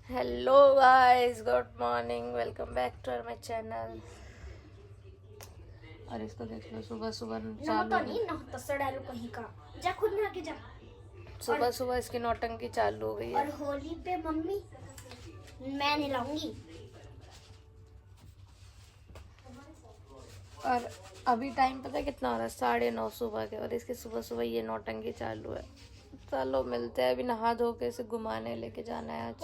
Hello guys, good morning, welcome back to my channel. और इसको देख लो, सुबह सुबह सुबह सुबह इसकी नौटंकी चालू हो गई है। और होली पे मम्मी मैं नहलाऊंगी। और अभी टाइम पता है कितना हो रहा है? 9:30 सुबह के। और इसके सुबह सुबह ये नौटंकी चालू है। चलो मिलते हैं, अभी नहा धो के इसे घुमाने लेके जाना है आज।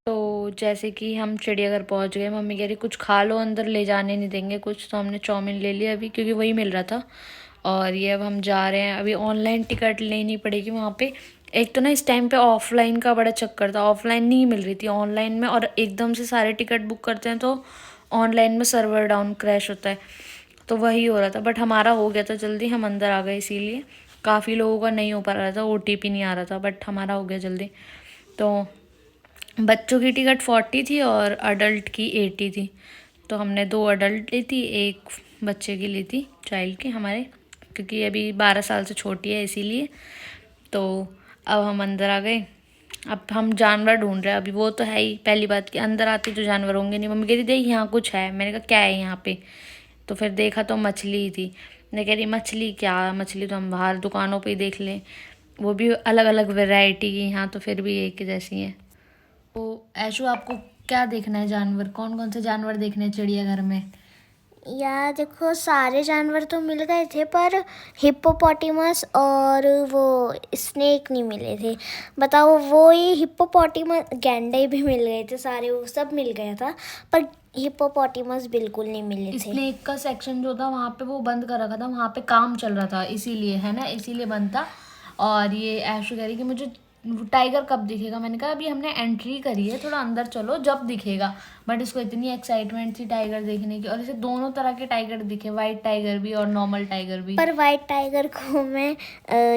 तो जैसे कि हम चिड़ियाघर पहुंच गए, मम्मी कह रही कुछ खा लो, अंदर ले जाने नहीं देंगे कुछ, तो हमने चाउमीन ले लिया अभी क्योंकि वही मिल रहा था। और ये अब हम जा रहे हैं। अभी ऑनलाइन टिकट लेनी पड़ेगी वहाँ पे। एक तो ना इस टाइम पे ऑफलाइन का बड़ा चक्कर था, ऑफलाइन नहीं मिल रही थी, ऑनलाइन में। और एकदम से सारे टिकट बुक करते हैं तो ऑनलाइन में सर्वर डाउन क्रैश होता है, तो वही हो रहा था। बट हमारा हो गया था जल्दी, हम अंदर आ गए। इसीलिए काफ़ी लोगों का नहीं हो पा रहा था, OTP नहीं आ रहा था, बट हमारा हो गया जल्दी। तो बच्चों की टिकट 40 थी और अडल्ट की 80 थी। तो हमने 2 अडल्ट ली थी, एक बच्चे की ली थी, चाइल्ड की हमारे, क्योंकि अभी 12 साल से छोटी है इसीलिए। तो अब हम अंदर आ गए। अब हम जानवर ढूंढ रहे हैं। अभी वो तो है ही, पहली बात कि अंदर आती तो जानवर होंगे नहीं। मम्मी कह रही देख यहाँ कुछ है। मैंने कहा क्या है यहाँ पे? तो फिर देखा तो मछली ही थी। मैं कह रही मछली क्या, मछली तो हम बाहर दुकानों पे ही देख लें, वो भी अलग अलग वैरायटी की, यहाँ तो फिर भी एक जैसी हैं। तो ऐशु, आपको क्या देखना है? जानवर कौन कौन से जानवर देखने हैं चिड़ियाघर में? यार देखो, सारे जानवर तो मिल गए थे पर हिप्पोपोटामस और वो स्नेक नहीं मिले थे। बताओ, वो ये हिप्पोपोटामस, गैंडे भी मिल गए थे सारे, वो सब मिल गया था, पर हिप्पोपोटामस बिल्कुल नहीं मिले थे। स्नेक का सेक्शन जो था वहाँ पे वो बंद कर रखा था, वहाँ पे काम चल रहा था इसीलिए, है ना, इसीलिए बंद था। और ये ऐशु कह रही कि मुझे टाइगर कब दिखेगा। मैंने कहा अभी हमने एंट्री करी है, थोड़ा अंदर चलो जब दिखेगा। बट इसको इतनी एक्साइटमेंट थी टाइगर देखने की, और इसे दोनों तरह के टाइगर दिखे, वाइट टाइगर भी और नॉर्मल टाइगर भी। पर वाइट टाइगर को मैं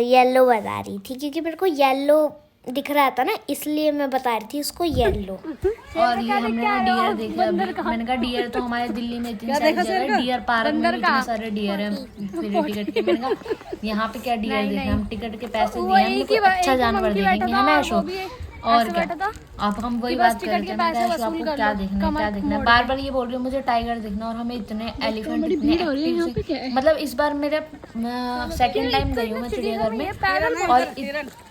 येलो बता रही थी क्योंकि मेरे को येलो दिख रहा था ना, इसलिए मैं बता रही थी उसको येलो। और ये हमने ना डियर देखे अभी। मैंने कहा डियर तो हमारे दिल्ली में इतनी सारी जगह है, डियर पार्क में भी इतने सारे डियर हैं फ्री टिकट के। मैंने कहा यहाँ पे क्या डियर देखे, हम टिकट के पैसे दिए, हम कोई अच्छा जानवर देखेंगे, है ना ऐशो? और क्या, अब हम वही बात कर रहे थे। मैं कहा आपको क्या देखना है, क्या देखना है? बार बार ये बोल रही हूँ मुझे टाइगर देखना, और हमें इतने एलिफेंट, इतने एक्टिव से, मतलब इस बार मेरा सेकंड टाइम गई हूँ मैं चिड़ियाघर में, और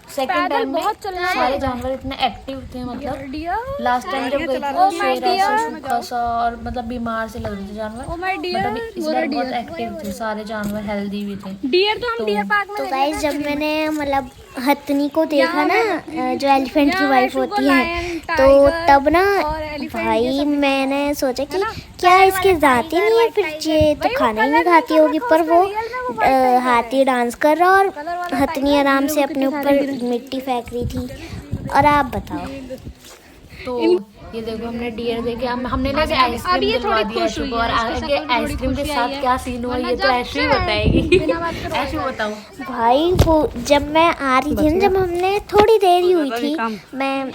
सेकंड टाइम में सारे जानवर इतने एक्टिव थे। मतलब लास्ट टाइम जब गई थी शेर ऐसा सूखा सा और मतलब बीमार से लग रहे थे जानवर, बट अभी इस बार बहुत एक्टिव थे सारे जानवर, हेल्दी भी थे। डियर तो हम डियर पार्क में तो गाइस, जब मैंने मतलब हथनी को देखा ना, जो एलिफेंट की वाइफ होती है, तो तब ना भाई मैंने सोचा कि क्या इसके दांत ही नहीं है, फिर ये तो खाना ही नहीं खाती होगी। पर वो हाथी डांस कर रहा और हथनी आराम से अपने ऊपर मिट्टी फेंक रही थी। और आप बताओ। तो ये देखो हमने डियर देखे, हमने ना आइसक्रीम दिलवा दी ऐशु को, और आगे आइसक्रीम के साथ क्या सीन हुआ ये तो ऐशु ही बताएगी। ऐशु बताओ। भाई वो जब मैं आ रही थी ना, जब हमने थोड़ी देर ही हुई थी, मैं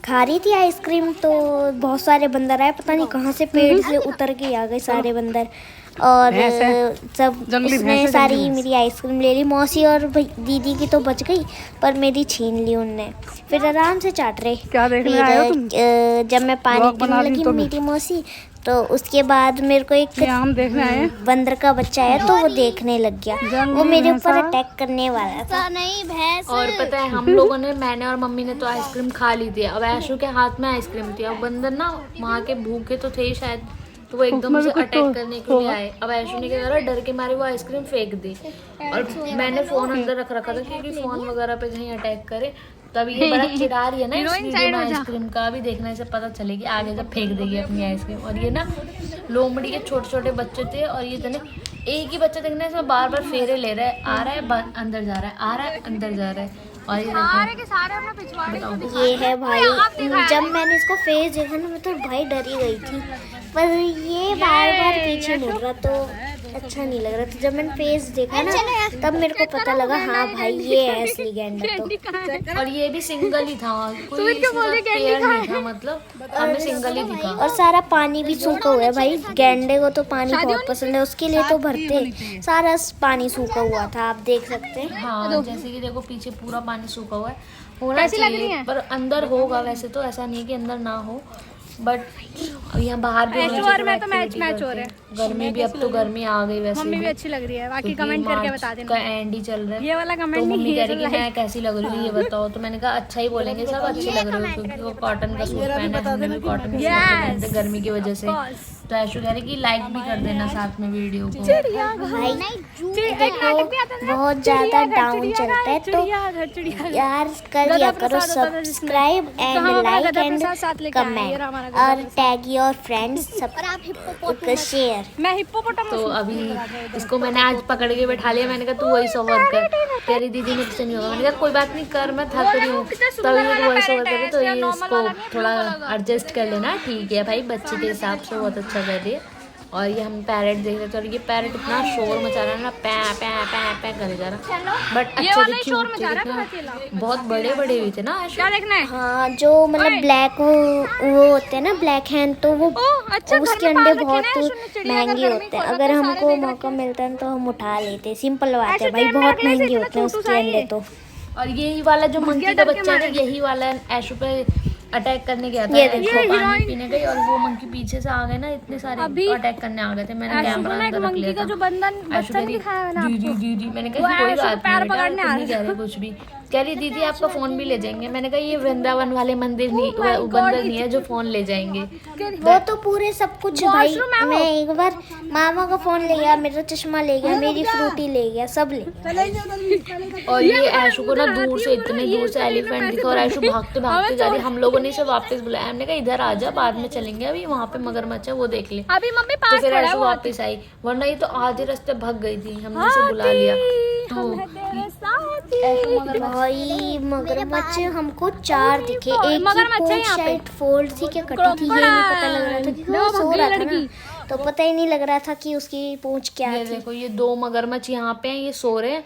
खा रही थी आइसक्रीम, तो बहुत सारे बंदर आए, पता नहीं कहाँ से पेड़ से उतर के आ गए सारे बंदर। और सब उसने सारी मेरी आइसक्रीम ले ली। मौसी और दीदी की तो बच गई, पर मेरी छीन ली उनने। फिर आराम से चाट रहे। फिर जब मैं पानी पीने लगी मेरी मौसी, तो उसके बाद मेरे को एक बंदर का बच्चा है, तो वो देखने लग गया, वो मेरे ऊपर अटैक करने वाला था। नहीं भैंस। और पता है हम लोगों ने, मैंने और मम्मी ने तो आइसक्रीम खा ली थी। अब ऐशु के हाथ में आइसक्रीम थी। अब बंदर ना वहाँ के भूखे तो थे ही शायद, तो वो एकदम से अटैक करने के लिए आए। अब ऐशु ने क्या करा, डर के मारे वो आइसक्रीम फेंक दी। और मैंने फोन अंदर रख रखा था क्योंकि फोन वगैरह पे कहीं अटैक करे। तब ये बड़ा चिढ़ा रही है ना इस वीडियो में आइसक्रीम का, भी देखने से पता चलेगी आगे जब फेंक देगी अपनी आइसक्रीम। और ये ना लोमड़ी के छोटे छोटे बच्चे थे, और ये इतने, एक ही बच्चा देखने से बार बार फेरे ले रहा है, आ रहा है अंदर जा रहा है, आ रहा है अंदर जा रहा है। और ये देखो, ये है भाई, जब मैंने इसको फेस देखा ना, मैं तो भाई डर ही गई थी। पर ये बार बार पीछे मुड़ रहा तो अच्छा नहीं लग रहा था। जब मैंने फेस देखा ना, तब मेरे को पता लगा हाँ भाई ये है असली गैंडा। तो और ये भी सिंगल ही था, कोई पेयर नहीं था, मतलब हमें सिंगल ही दिखा। और सारा पानी भी सूखा हुआ है भाई, गैंडे को तो पानी बहुत पसंद है, उसके लिए तो भरते सारा पानी सूखा हुआ था, आप देख सकते हैं। हाँ, जैसे कि देखो पीछे पूरा पानी सूखा हुआ है। होना चाहिए, पर अंदर होगा वैसे तो, ऐसा नहीं कि अंदर ना हो, बट यहाँ बाहर भी में तो मैच हो रहा है। गर्मी भी, अब तो गर्मी आ गई वैसे मम्मी भी अच्छी लग रही है, बाकी कमेंट करके बता देना। का एंड ही चल रहा है, ये वाला कमेंट तो नहीं, मम्मी ये कह रही कि मैं कैसी लग रही हूँ ये बताओ, तो मैंने कहा अच्छा ही बोलेंगे सब, अच्छी लग रही हो, क्योंकि वो कॉटन का सूट पहना है, हमने भी कॉटन का सूट पहने थे गर्मी की वजह से। तो ऐशु कह रही कि लाइक भी कर देना साथ में वीडियो को। भाई देखो बहुत ज्यादा डाउन चलता है तो यार कर दिया करो subscribe and like and comment और टैग योर फ्रेंड्स सब शेयर। मैं हिप्पोपोटामस तो अभी इसको मैंने आज पकड़ के बैठा लिया, मैंने कहा तू वॉइस ओवर कर, कह रही दीदी मुझसे नहीं होगा, मैंने कहा कोई बात नहीं कर, मैं थक रही हूँ, तभी ये वॉइस ओवर करे, तो ये इसको थोड़ा एडजस्ट कर लेना, ठीक है भाई, बच्चे के हिसाब से बहुत अच्छा कर रही है। और ये हम पैरेट देख रहे थे, और ये पैरेट इतना शोर मचा रहा है ना, पै पै पै पै करे जा रहा, बट अच्छे थे, क्यूट थे, बहुत बड़े बड़े हुए थे ना। क्या देखना है? हाँ जो मतलब ब्लैक वो होते हैं ना, ब्लैक हैंड, तो वो उसके अंडे बहुत महंगे होते हैं, अगर हमको मौका मिलता है तो हम उठा लेते, सिंपल बात है भाई, बहुत महंगे होते हैं उसके अंडे तो। और यही वाला जो मंकी का बच्चा है, यही वाला ऐशु पे अटैक करने गया था, पानी पीने गई और वो मंकी पीछे से आ गए ना, इतने सारे अटैक करने आ गए थे, मैंने कैमरा अंदर रख लिया था। जो बच्चा दिखाया है ना दीदी मैंने कहा कोई बात नहीं कह रहे कुछ भी, कह रही दीदी आपका फोन भी ले जाएंगे, मैंने कहा ये वृंदावन वाले मंदिर नहीं, बंदर नहीं है जो फोन ले जाएंगे, वो तो पूरे सब कुछ भाई। मैं एक बार मामा का फोन ले गया, मेरा चश्मा ले गया, मेरी फ्रूटी ले गया, सब ले गया। और ये ऐशु को ना दूर से, इतने दूर से एलिफेंट दिखा, और ऐशु भागते भागते जा रही, हम लोगों ने इसे वापस बुलाया, हमने कहा इधर आ जा, बाद में चलेंगे, अभी वहाँ पे मगरमच्छ है वो देख ले, अभी मम्मी तो फिर ऐशु वापस आई, वरना ये तो आधे रास्ते भाग गई थी, हमने इसे बुला लिया। तो भाई मगरमच्छ हमको 4 दिखे, एक की शायद फोल्ड थी क्या कटी थी, ये नहीं पता लग रहा था कि वो सो रहा था ना, तो पता ही नहीं लग रहा था कि उसकी पूंछ क्या ये थी। देखो ये 2 मगरमच्छ यहाँ पे हैं, ये सो रहे हैं,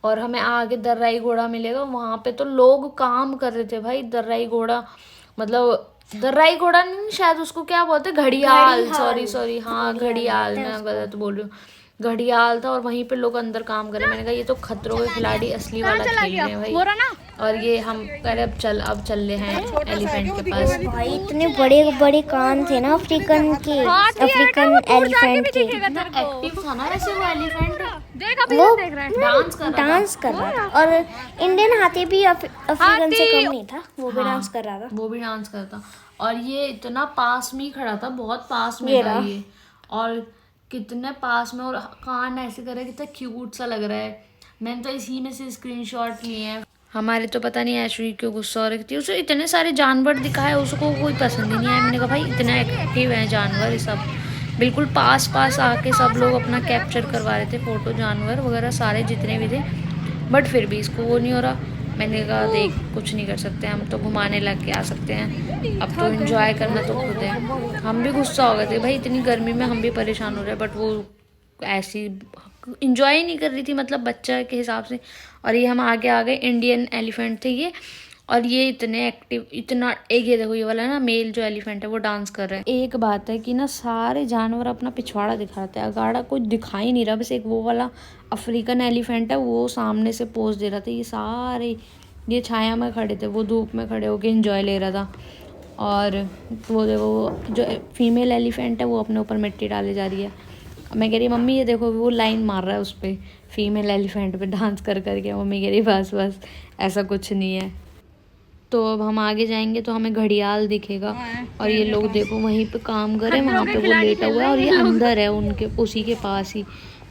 और हमें आगे दर्राई घोड़ा मिलेगा, वहाँ पे तो लोग काम कर रहे थे भाई, दर्राई घोड़ा मतलब दर्राई घोड़ा नहीं, शायद उसको क्या बोलते, घड़ियाल, सॉरी हाँ घड़ियाल, मैं गलत बोल रही हूँ, घड़ियाल था, और वहीं पे लोग अंदर काम कर रहे, मैंने कहा ये तो खतरों के खिलाड़ी असली वाला खेल रहे हैं भाई। और ये हम कह रहे अब चल रहे हैं एलिफेंट के पास। भाई इतने बड़े बड़े कान थे ना अफ्रीकन के, अफ्रीकन एलिफेंट के, एक्टिव था ना वैसे वो एलिफेंट, वो डांस कर रहा था, और इंडियन हाथी भी अफ्रीकन से कम नहीं था, वो भी डांस कर रहा था, वो भी डांस कर रहा था, और ये इतना पास में ही खड़ा था, बहुत पास में था ये, और कितने पास में, और कान ऐसे कर रहा है, कितना क्यूट सा लग रहा है, मैंने तो इसी में से स्क्रीनशॉट लिए हैं। हमारे तो पता नहीं ऐशु क्यों गुस्सा हो रही थी, उसे इतने सारे जानवर दिखाए, उसको कोई पसंद ही नहीं आया, मैंने कहा भाई इतना एक्टिव है जानवर, ये सब बिल्कुल पास आके सब लोग अपना कैप्चर करवा रहे थे फोटो, जानवर वगैरह सारे जितने भी थे, बट फिर भी इसको वो नहीं हो रहा। मैंने कहा देख कुछ नहीं कर सकते, हम तो घुमाने लग के आ सकते हैं, अब तो एंजॉय करना तो खुद है। हम भी गुस्सा हो गए थे भाई, इतनी गर्मी में हम भी परेशान हो रहे हैं, बट वो ऐसी इंजॉय नहीं कर रही थी, मतलब बच्चा के हिसाब से। और ये हम आगे आ गए, इंडियन एलिफेंट थे ये, और ये इतने एक्टिव, इतना एक ये देखो ये वाला ना मेल जो एलिफेंट है वो डांस कर रहा है। एक बात है कि ना सारे जानवर अपना पिछवाड़ा दिखाते हैं, अगाड़ा कुछ दिखाई नहीं रहा, बस एक वो वाला अफ्रीकन एलिफेंट है वो सामने से पोज दे रहा था, ये सारे ये छाया में खड़े थे, वो धूप में खड़े होके एंजॉय ले रहा था। और वो देखो जो फीमेल एलिफेंट है वो अपने ऊपर मिट्टी डाले जा रही है। मैं कह रही मम्मी ये देखो वो लाइन मार रहा है उस पर, फीमेल एलिफेंट पे डांस कर करके। मम्मी कह रही बस ऐसा कुछ नहीं है। तो अब हम आगे जाएंगे तो हमें घड़ियाल दिखेगा, और ये लोग देखो वहीं पे काम कर रहे हैं, वहाँ पे वो लेटा हुआ है, और ये अंदर है उनके उसी के पास ही।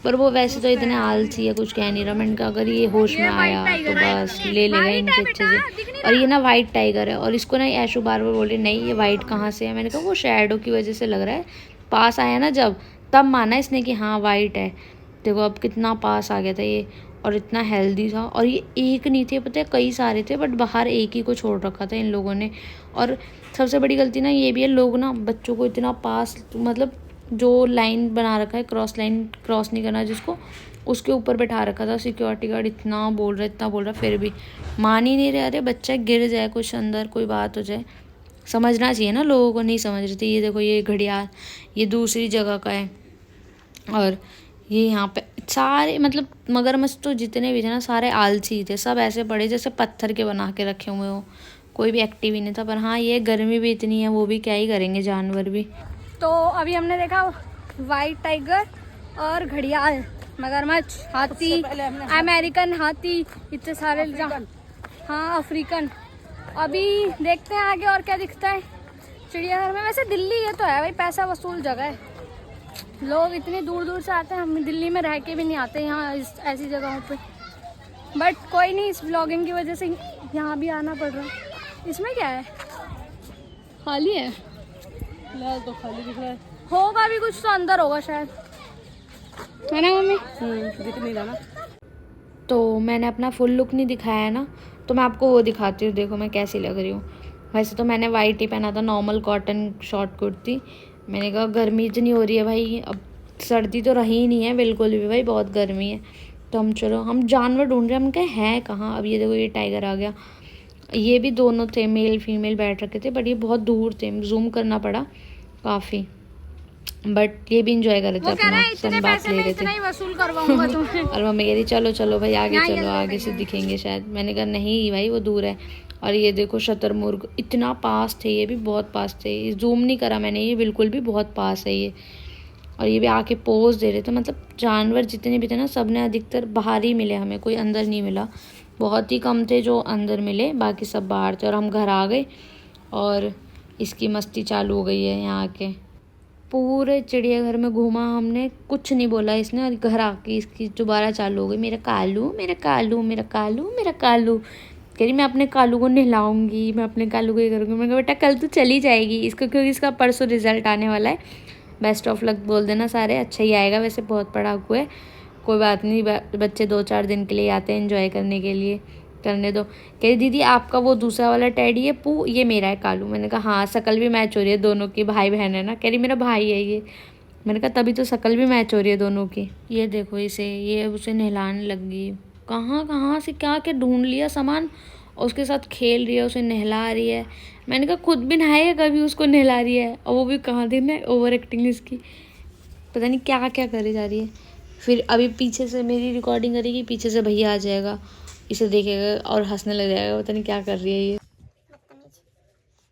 पर वो वैसे तो इतने आलसी है, कुछ कह नहीं रहा। मैंने कहा अगर ये होश में आया तो बस ले लेगा इनसे अच्छे से। और ये ना वाइट टाइगर है, और इसको ना ऐशु बार बार बोले नहीं ये वाइट कहाँ से है। मैंने कहा वो शैडो की वजह से लग रहा है, पास आया ना जब तब माना इसने कि हाँ वाइट है। देखो अब कितना पास आ गया था ये, और इतना हेल्दी था। और ये एक नहीं थे, पता है कई सारे थे, बट बाहर एक ही को छोड़ रखा था इन लोगों ने। और सबसे बड़ी गलती ना ये भी है, लोग ना बच्चों को इतना पास, मतलब जो लाइन बना रखा है क्रॉस लाइन क्रॉस नहीं करना जिसको, उसके ऊपर बैठा रखा था सिक्योरिटी गार्ड। इतना बोल रहा फिर भी मान ही नहीं रहे। अरे बच्चा गिर जाए, कुछ अंदर कोई बात हो जाए, समझना चाहिए ना, लोगों को नहीं समझ रही थी। ये देखो ये घड़ियाल ये दूसरी जगह का है, और ये यहाँ पे सारे मतलब मगरमच्छ तो जितने भी थे ना सारे आलसी थे, सब ऐसे पड़े जैसे पत्थर के बना के रखे हुए हो, कोई भी एक्टिव ही नहीं था। पर हाँ ये गर्मी भी इतनी है, वो भी क्या ही करेंगे जानवर भी। तो अभी हमने देखा वाइट टाइगर और घड़ियाल, मगरमच्छ, हाथी, अमेरिकन हाथी, इतने सारे हाँ अफ्रीकन। अभी देखते हैं आगे और क्या दिखता है चिड़ियाघर में। वैसे दिल्ली ये तो है भाई पैसा वसूल जगह है, लोग इतनी दूर दूर से आते हैं, हम दिल्ली में रह के भी नहीं आते यहाँ ऐसी जगहों पे। बट कोई नहीं, इस ब्लॉगिंग की वजह से यहाँ भी आना पड़ रहा है। इसमें क्या है, खाली है फिलहाल तो, खाली दिख रहा है, होगा भी कुछ तो अंदर होगा शायद, है ना मम्मी? दिख नहीं रहा ना। तो मैंने अपना फुल लुक नहीं दिखाया है ना, तो मैं आपको वो दिखाती हूँ, देखो मैं कैसी लग रही हूँ। वैसे तो मैंने वाइट ही पहना था, नॉर्मल कॉटन शॉर्ट कुर्ती। मैंने कहा गर्मी इतनी हो रही है भाई, अब सर्दी तो रही ही नहीं है बिल्कुल भी भाई, बहुत गर्मी है। तो हम जानवर ढूंढ रहे हैं, हम कहे हैं कहाँ। अब ये देखो ये टाइगर आ गया, ये भी दोनों थे, मेल फीमेल बैठ रखे थे, बट ये बहुत दूर थे, जूम करना पड़ा काफ़ी। बट ये भी इंजॉय कर रहे थे अपना, सनबाथ ले रहे थे। इतना ही वसूल करवाऊंगा तुम्हें। और मम्मी कह रही चलो चलो भाई आगे चलो, आगे से दिखेंगे शायद। मैंने कहा नहीं भाई वो दूर है। और ये देखो शतरमुर्ग इतना पास थे, ये भी बहुत पास थे, जूम नहीं करा मैंने, ये बिल्कुल भी बहुत पास है ये। और ये भी आके पोज दे रहे थे। मतलब जानवर जितने भी थे ना सब ने अधिकतर बाहर ही मिले हमें, कोई अंदर नहीं मिला। बहुत ही कम थे जो अंदर मिले, बाकी सब बाहर थे। और हम घर आ गए और इसकी मस्ती चालू हो गई है यहाँ आके। पूरे चिड़ियाघर में घूमा हमने, कुछ नहीं बोला इसने, और घर आके इसकी दोबारा चालू हो गई, मेरा कालू मेरा कालू मेरा कालू मेरा कालू। कह रही मैं अपने कालू को नहलाऊंगी, मैं अपने कालू को ये करूँगी। मैंने कहा बेटा कल तो चली जाएगी इसको, क्योंकि इसका परसों रिजल्ट आने वाला है। बेस्ट ऑफ लक बोल देना सारे, अच्छा ही आएगा। वैसे बहुत पढ़ाकू है, कोई बात नहीं, बच्चे 2-4 दिन के लिए आते हैं एंजॉय करने के लिए, करने दो। कह रही दीदी आपका वो दूसरा वाला टैडी है पू, ये मेरा है कालू। मैंने कहा हाँ शक्ल भी मैच हो रही है दोनों की, भाई बहन है ना। कह रही मेरा भाई है ये। मैंने कहा तभी तो शक्ल भी मैच हो रही है दोनों की। ये देखो इसे, ये उसे नहलाने लग गई, कहाँ कहाँ से क्या क्या ढूंढ लिया सामान, और उसके साथ खेल रही है, उसे नहला रही है। मैंने कहा खुद भी नहाएगा कभी, उसको नहला रही है। और वो भी कहाँ दिन है, ओवर एक्टिंग इसकी, पता नहीं क्या क्या करे जा रही है। फिर अभी पीछे से मेरी रिकॉर्डिंग करेगी, पीछे से भैया आ जाएगा, इसे देखेगा और हंसने लग जाएगा, पता नहीं क्या कर रही है ये।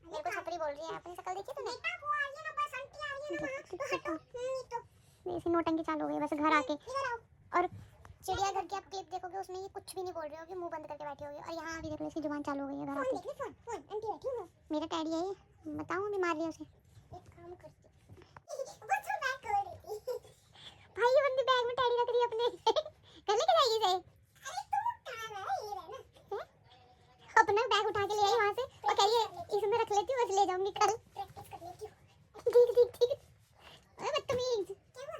मेरे को छपरी बोल रही है, अपनी शक्ल देखी तूने? ऐसी नोटंकी चालू हो गई बस घर आके। और चिड़ियाघर की आप क्लिप देखोगे उसमें ये कुछ भी नहीं बोल रही होगी, मुंह बंद करके बैठी होगी। और यहाँ अभी देख लो इसकी जुबान चालू हो गई है घर आके। मेरा टैडी है ये, बताऊँ अभी मार लिया उसे। एक काम करती भाई, ये बंदी बैग में टैडी रख रही है अपने। घर लेके जाएगी इसे? अपना बैग उठा के ले आई वहाँ से और कह रही है इसमें रख लेती हूँ, बस ले जाऊंगी कल। प्रैक्टिस कर लेती हूँ। ठीक ठीक ठीक। अरे बदतमीज, क्या हुआ?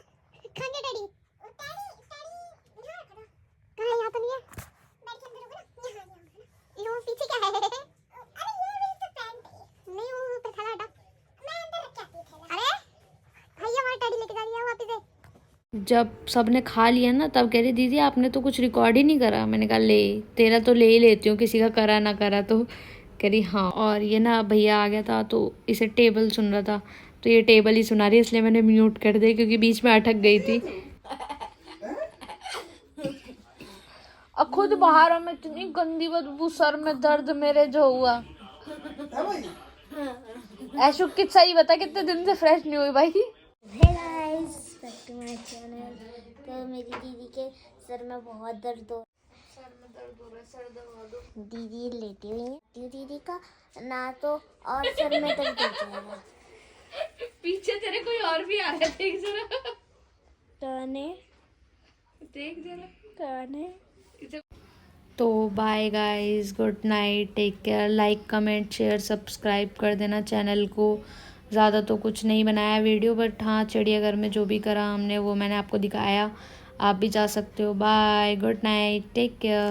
कहाँ गया डैडी? कहाँ, यहाँ तो नहीं है। बैग के अंदर होगा ना, यहाँ लो पीछे क्या है? अरे ये मेरी तो पैंट है। नहीं वो ऊपर थैला हटा, मैं अंदर रख के आती हूँ थैला। अरे भैया हमारा टैडी लेके जा रही है वापस से। जब सबने खा लिया ना तब कह रही दीदी आपने तो कुछ रिकॉर्ड ही नहीं करा। मैंने कहा ले तेरा तो ले ही लेती हूँ, किसी का करा ना करा तो। कह रही हाँ। और ये ना भैया आ गया था तो इसे टेबल सुन रहा था, तो ये टेबल ही सुना रही है, इसलिए मैंने म्यूट कर दिया क्योंकि बीच में अटक गई थी। अब खुद बाहर में इतनी गंदी बदबू, सर में दर्द मेरे जो हुआ। ऐशु कित सही बता कितने दिन से फ्रेश नहीं हुई भाई। Hey guys, back to my channel. तो मेरी दीदी के सर में बहुत दर्द हो रहा है, सर दबा दो। दीदी लेटी हुई है, दीदी का ना तो और सर में दर्द हो जाएगा। पीछे तेरे कोई और भी आ रहा है, देख जरा। कौन है? देख जरा कौन है? तो bye guys, good night, take care. Like comment share subscribe कर देना चैनल को। ज़्यादा तो कुछ नहीं बनाया वीडियो, बट हाँ चिड़ियाघर में जो भी करा हमने वो मैंने आपको दिखाया। आप भी जा सकते हो। Bye, good night, take care.